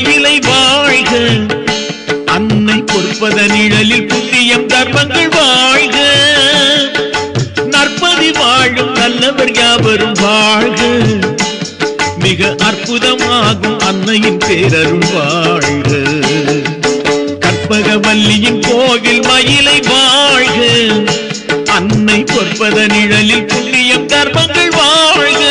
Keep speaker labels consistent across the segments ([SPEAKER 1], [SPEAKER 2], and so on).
[SPEAKER 1] மயிலை வாழ்க, அன்னை பொறுப்பத நிழலில் புண்ணியம் தர்மங்கள் வாழ்க, நற்பதி வாழும் நல்லவர் யாவரும் வாழ்க, மிக அற்புதமாகும் அன்னையின் பேரருள் வாழ்க. கற்பகவல்லியின் கோவில் மயிலை வாழ்க, அன்னை பொற்பத நிழலில் புண்ணியம் தர்மங்கள் வாழ்க.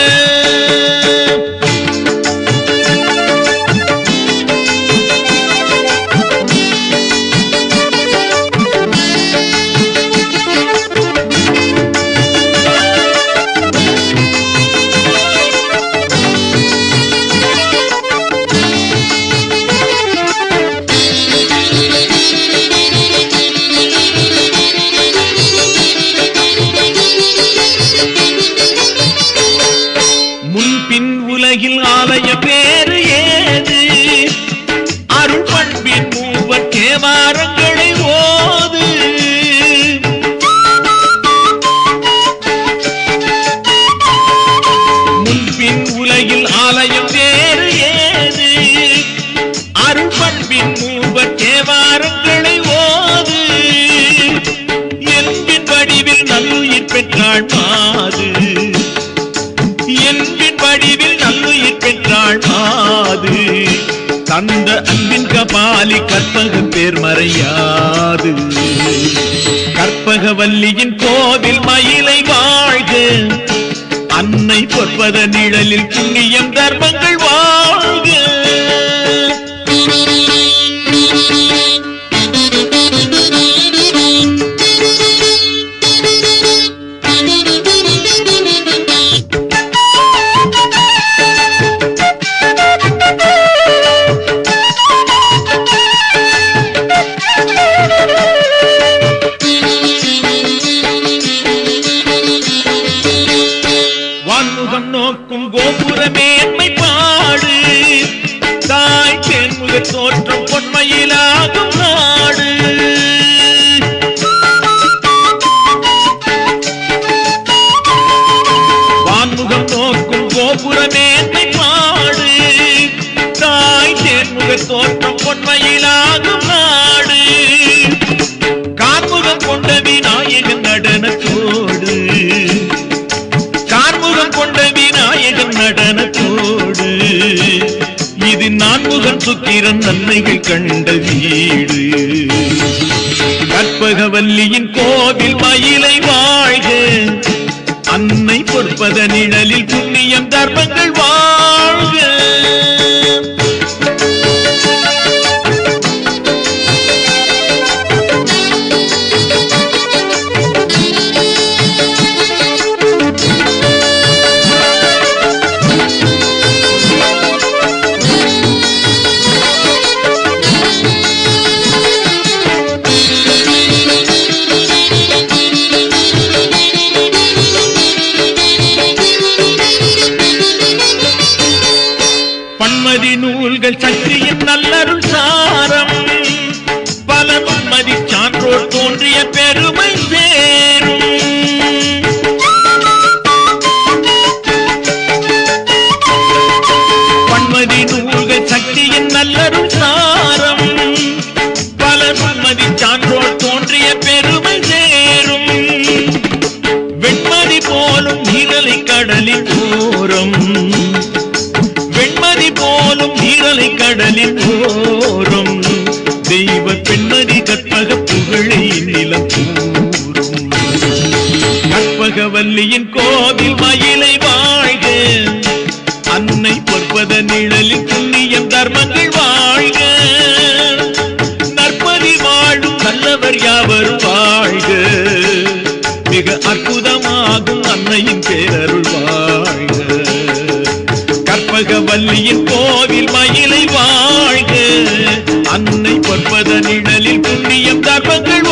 [SPEAKER 1] உலகில் ஆலய பேரு ஏது, அருள் பண்பின் மூவர் தேவாரங்களை ஓது. முன்பின் உலகில் ஆலயம் வேறு ஏது, அருள் பண்பின் மூவர் தேவாரங்களை ஓது. என்பின் வடிவில் நல்லுயிர் பெற்றாள் மாது, என்பின் வடிவில் நல்லுயிர் பெற்றாள் மாது. தந்த அன்பின் கபாலி கற்பக பேர் மறையாது. கற்பகவல்லியின் கோவில் மயிலை வாழ்க, அன்னை பொற்பத நிழலில் புண்ணியம் தர்மங்கள் வாழ்க. நோக்கும் கோபுர மேன்மை பாடு, தாய் தேன்முக தோற்றம் பொன்மையிலாகும் நாடு. வான்முகம் நோக்கும் கோபுர மேன்மை பாடு, தாய் தேன்முக தோற்றம் பொன்மையிலாகும் நாடு. கார்முகம் கொண்ட விநாயகன் நடனத்தோடு, கொண்ட விநாயகன் நடனத்தோடு, இது நான்முகன் சுக்கிரன் நன்மைகள் கண்ட வீடு. கற்பகவல்லியின் கோவில் மயிலை வாழ்க, அன்னை பொற்பத நிழலில் புண்ணியம் தர்மங்கள் வாழ்க. பன்மதி நூல்கள் சக்தியின் நல்லருள் சாரம், பல பன்மதி சான்றோர் தோன்றிய பெருமை சேரும். பன்மதி நூல்கள் சக்தியின் நல்லருள் சாரம், பல பன்மதி சான்றோர் தோன்றிய பெருமை சேரும். வெண்மதி போலும் நீரலை கடலின் ஓரம், போலும் நீரலை கடலின் ஓரம், தெய்வ பெண்மதி கற்பக புகழை நிலம் கூறும். கற்பகவல்லியின் கோவில் மயிலை வாழ்க, அன்னை பொற்பத நிழலில் புண்ணியம் தர்மங்கள் வாழ்க. நற்பதி வாழும் நல்லவர் யாவரும் வாழ்க, மிக அற்புதமாகும் அன்னையின் பேரருள் வாழ்க. கற்பகவல்லியின் கோவில் மயிலை வாழ்க, அன்னை பொற்பத நிழலில் புண்ணியம் தர்மங்கள்